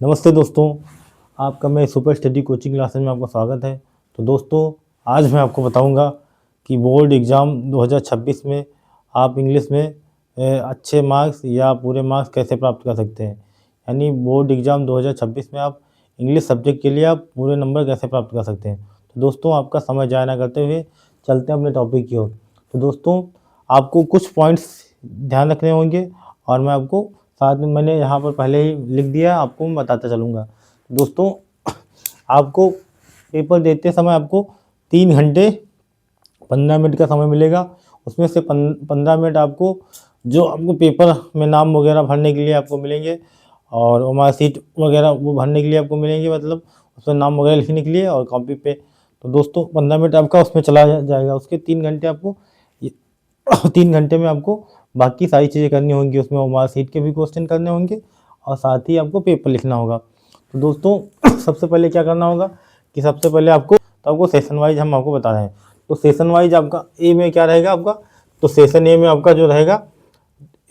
नमस्ते दोस्तों, आपका मैं सुपर स्टडी कोचिंग क्लासेस में आपका स्वागत है। तो दोस्तों, आज मैं आपको बताऊंगा कि बोर्ड एग्ज़ाम 2026 में आप इंग्लिश में अच्छे मार्क्स या पूरे मार्क्स कैसे प्राप्त कर सकते हैं। यानी बोर्ड एग्ज़ाम 2026 में आप इंग्लिश सब्जेक्ट के लिए आप पूरे नंबर कैसे प्राप्त कर सकते हैं। तो दोस्तों, आपका समय ज़ाया ना करते हुए चलते हैं अपने टॉपिक की ओर। तो दोस्तों, आपको कुछ पॉइंट्स ध्यान रखने होंगे और मैं आपको साथ में मैंने यहाँ पर पहले ही लिख दिया, आपको मैं बताता चलूँगा। दोस्तों, आपको पेपर देते समय आपको 3 घंटे 15 मिनट का समय मिलेगा। उसमें से 15 मिनट आपको जो आपको पेपर में नाम वगैरह भरने के लिए आपको मिलेंगे और मार्कशीट वगैरह वो भरने के लिए आपको मिलेंगे, मतलब उसमें नाम वगैरह लिखने के लिए और कॉपी पे। तो दोस्तों, 15 मिनट आपका उसमें चला जाएगा। उसके 3 घंटे आपको 3 घंटे में आपको बाकी सारी चीज़ें करनी होंगी। उसमें वो मार्कशीट के भी क्वेश्चन करने होंगे और साथ ही आपको पेपर लिखना होगा। तो दोस्तों, सबसे पहले क्या करना होगा कि सबसे पहले आपको सेशन वाइज हम आपको बता रहे हैं। तो सेशन वाइज आपका ए में क्या रहेगा आपका, तो सेशन ए में आपका जो रहेगा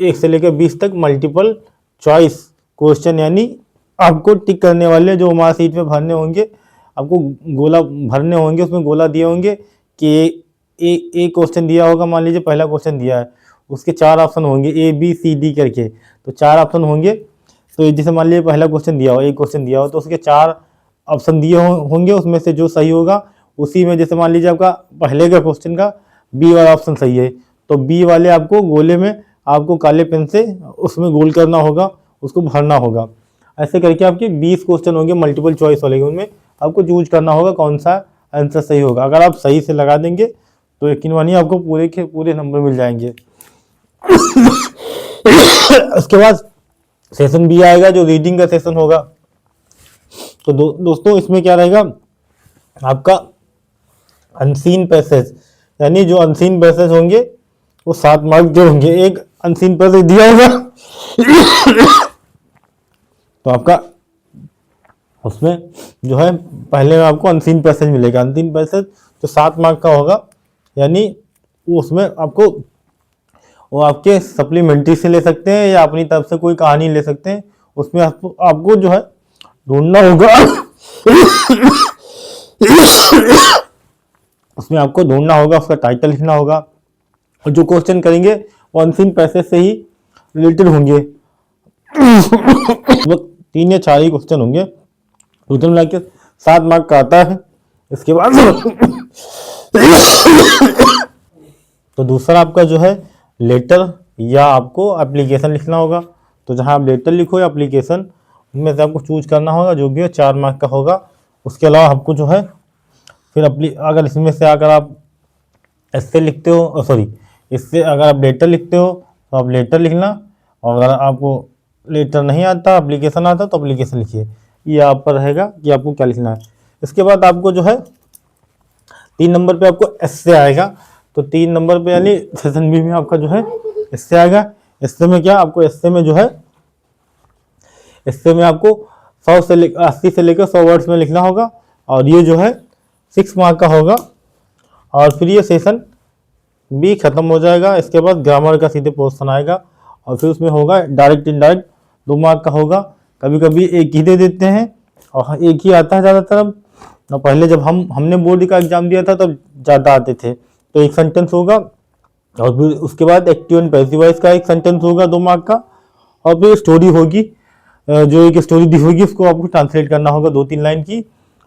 1 से लेकर 20 तक मल्टीपल चॉइस क्वेश्चन, यानी आपको टिक करने वाले जो मार्कशीट में भरने होंगे, आपको गोला भरने होंगे। उसमें गोला दिए होंगे कि एक क्वेश्चन दिया होगा, मान लीजिए पहला क्वेश्चन दिया है, उसके 4 ऑप्शन होंगे ABCD करके। तो 4 ऑप्शन होंगे। तो जैसे मान लीजिए पहला क्वेश्चन दिया हो, एक क्वेश्चन दिया हो, तो उसके 4 ऑप्शन दिए होंगे। उसमें से जो सही होगा उसी में, जैसे मान लीजिए आपका पहले का क्वेश्चन का बी वाला ऑप्शन सही है, तो बी वाले आपको गोले में आपको काले पेन से उसमें गोल करना होगा, उसको भरना होगा। ऐसे करके आपके 20 क्वेश्चन होंगे मल्टीपल चॉइस वाले, उनमें आपको चूज करना होगा कौन सा आंसर सही होगा। अगर आप सही से लगा देंगे तो यकीन मानिए आपको पूरे के पूरे नंबर मिल जाएंगे। उसके बाद सेशन बी आएगा जो रीडिंग का सेशन होगा। तो दोस्तों, इसमें क्या रहेगा आपका अनसीन पैसेज, यानी जो अनसीन पैसेज होंगे वो 7 मार्क के होंगे। एक अनसीन पैसेज दिया होगा तो आपका उसमें जो है पहले में आपको अनसीन पैसेज मिलेगा। अनसीन पैसेज जो 7 मार्क का होगा, यानी उसमें आपको वो आपके सप्लीमेंट्री से ले सकते हैं या अपनी तरफ से कोई कहानी ले सकते हैं। उसमें आपको जो है ढूंढना होगा उसमें आपको ढूंढना होगा, उसका टाइटल लिखना होगा और जो क्वेश्चन करेंगे वो अनसीन पैसेज से ही रिलेटेड होंगे। वो 3 या 4 ही क्वेश्चन होंगे, टोटल मिला के 7 मार्क का आता है। इसके बाद तो दूसरा आपका जो है लेटर या आपको एप्लीकेशन लिखना होगा। तो जहां आप लेटर लिखो या एप्लीकेशन, उनमें से आपको चूज करना होगा जो भी हो, 4 मार्क का होगा। उसके अलावा आपको जो है फिर अगर इसमें से अगर आप ऐसे लिखते हो, सॉरी, इससे अगर आप लेटर लिखते हो तो आप लेटर लिखना, और अगर आपको लेटर नहीं आता, एप्लीकेशन आता, तो एप्लीकेशन लिखिए। ये आप पर रहेगा कि आपको क्या लिखना है। इसके बाद आपको जो है 3 नंबर पे आपको एस्से आएगा। तो 3 नंबर पे यानी सेशन बी में आपका जो है एस्से आएगा। एस्से में क्या आपको, एस्से में जो है, एस्से में आपको 80 से लेकर 100 वर्ड्स में लिखना होगा और ये जो है 6 मार्क का होगा। और फिर ये सेशन बी खत्म हो जाएगा। इसके बाद ग्रामर का सीधे पोर्शन आएगा और फिर उसमें होगा डायरेक्ट इनडायरेक्ट, 2 मार्क का होगा। कभी कभी एक ही दे देते हैं और एक ही आता है ज़्यादातर। अब पहले जब हमने बोर्ड का एग्जाम दिया था तब ज़्यादा आते थे। तो एक सेंटेंस होगा और फिर उसके बाद एक्टिव एंड पैसिव वॉइस का एक सेंटेंस होगा 2 मार्क का, और फिर स्टोरी होगी, जो एक स्टोरी दी होगी उसको आपको ट्रांसलेट करना होगा 2-3 लाइन की,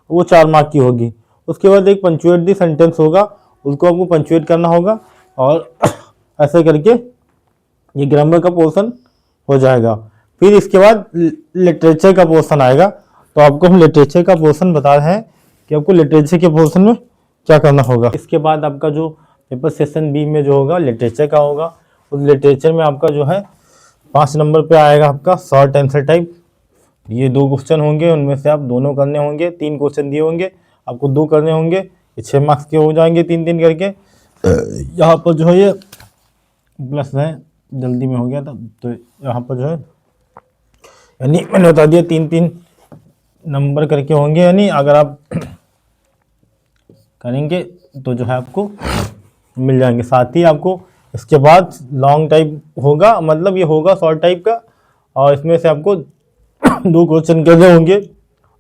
वो 4 मार्क की होगी। उसके बाद एक पंचुएट दी सेंटेंस होगा, उसको आपको पंचुएट करना होगा और ऐसे करके ये ग्रामर का पोर्शन हो जाएगा। फिर इसके बाद लिटरेचर का पोर्शन आएगा। तो आपको हम लिटरेचर का पोर्शन बता रहे हैं कि आपको लिटरेचर के पोर्शन में क्या करना होगा। इसके बाद आपका जो पेपर सेशन बी में जो होगा लिटरेचर का होगा, उस लिटरेचर में आपका जो है 5 नंबर पे आएगा आपका शॉर्ट आंसर टाइप। ये 2 क्वेश्चन होंगे, उनमें से आप दोनों करने होंगे। 3 क्वेश्चन दिए होंगे, आपको 2 करने होंगे। ये 6 मार्क्स के हो जाएंगे 3-3 करके। यहाँ पर जो है ये प्लस है, जल्दी में हो गया था, तो यहाँ पर जो है यानी मैंने बता दिया 3-3 नंबर करके होंगे। यानी अगर आप करेंगे तो जो है आपको मिल जाएंगे। साथ ही आपको इसके बाद लॉन्ग टाइप होगा, मतलब ये होगा शॉर्ट टाइप का, और इसमें से आपको दो क्वेश्चन कर रहे होंगे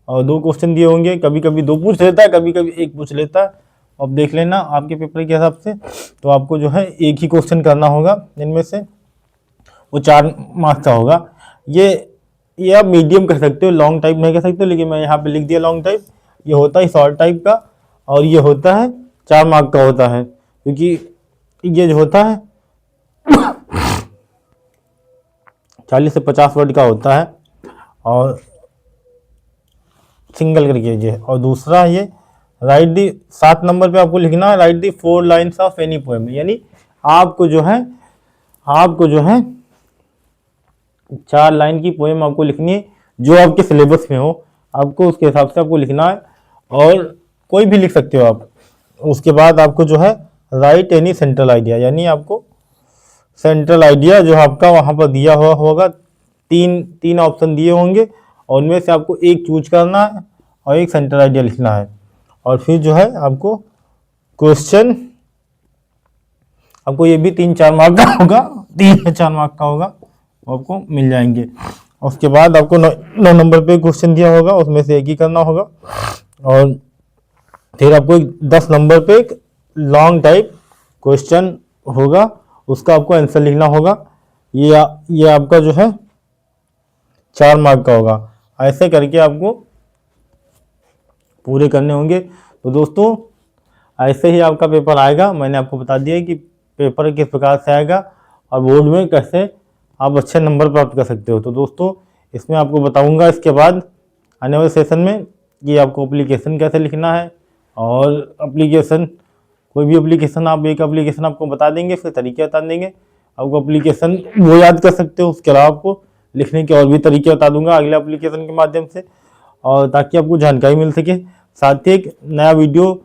और दो क्वेश्चन दिए होंगे, कभी कभी दो पूछ लेता है, कभी कभी एक पूछ लेता है। अब देख लेना आपके पेपर के हिसाब से। तो आपको जो है एक ही क्वेश्चन करना होगा इनमें से, वो 4 मार्क्स का होगा। ये आप मीडियम कह सकते हो, लॉन्ग टाइप नहीं कह सकते, लेकिन मैं यहाँ पे लिख दिया लॉन्ग टाइप। ये होता है शॉर्ट टाइप का, और ये होता है 4 मार्क का होता है, क्योंकि ये जो होता है 40 से 50 वर्ड का होता है, और सिंगल करके ये। और दूसरा ये राइट दी 7 नंबर पे आपको लिखना है, right the 4 lines of any poem, यानी आपको जो है 4 लाइन की पोएम आपको लिखनी है जो आपके सिलेबस में हो, आपको उसके हिसाब से आपको लिखना है, और कोई भी लिख सकते हो आप। उसके बाद आपको जो है राइट एनी सेंट्रल आइडिया, यानी आपको सेंट्रल आइडिया जो आपका वहाँ पर दिया हुआ होगा, तीन ऑप्शन दिए होंगे, और उनमें से आपको एक चूज करना है और एक सेंट्रल आइडिया लिखना है। और फिर जो है आपको क्वेश्चन, आपको ये भी 3-4 मार्क का होगा, 3-4 मार्क का होगा, आपको मिल जाएंगे। उसके बाद आपको 9 नंबर पे क्वेश्चन दिया होगा, उसमें से एक ही करना होगा। और फिर आपको 10 नंबर पे एक लॉन्ग टाइप क्वेश्चन होगा, उसका आपको आंसर लिखना होगा। ये आपका जो है 4 मार्क का होगा। ऐसे करके आपको पूरे करने होंगे। तो दोस्तों ऐसे ही आपका पेपर आएगा। मैंने आपको बता दिया कि पेपर किस प्रकार से आएगा और बोर्ड में कैसे आप अच्छे नंबर प्राप्त कर सकते हो। तो दोस्तों इसमें आपको बताऊंगा इसके बाद आने वाले सेशन में कि आपको एप्लीकेशन कैसे लिखना है, और एप्लीकेशन कोई भी एप्लीकेशन, आप एक एप्लीकेशन आपको बता देंगे, फिर तरीके बता देंगे। आपको एप्लीकेशन वो याद कर सकते हो, उसके अलावा आपको लिखने के और भी तरीके बता दूंगा अगले एप्लीकेशन के माध्यम से, और ताकि आपको जानकारी मिल सके। साथ ही एक नया वीडियो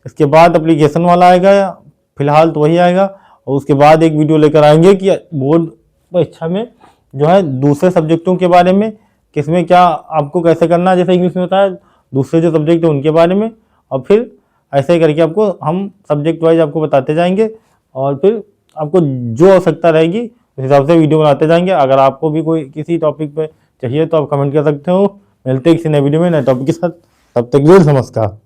इसके बाद एप्लीकेशन वाला आएगा, फिलहाल तो वही आएगा, और उसके बाद एक वीडियो लेकर आएंगे कि बोर्ड परीक्षा में जो है दूसरे सब्जेक्टों के बारे में, किसमें क्या आपको कैसे करना है, जैसे इंग्लिश में होता है, दूसरे जो सब्जेक्ट है उनके बारे में, और फिर ऐसे करके आपको हम सब्जेक्ट वाइज आपको बताते जाएंगे, और फिर आपको जो आवश्यकता रहेगी उस हिसाब से वीडियो बनाते जाएंगे। अगर आपको भी कोई किसी टॉपिक पे चाहिए तो आप कमेंट कर सकते हो। मिलते हैं किसी नए वीडियो में नए टॉपिक के साथ, तब तक के लिए नमस्कार।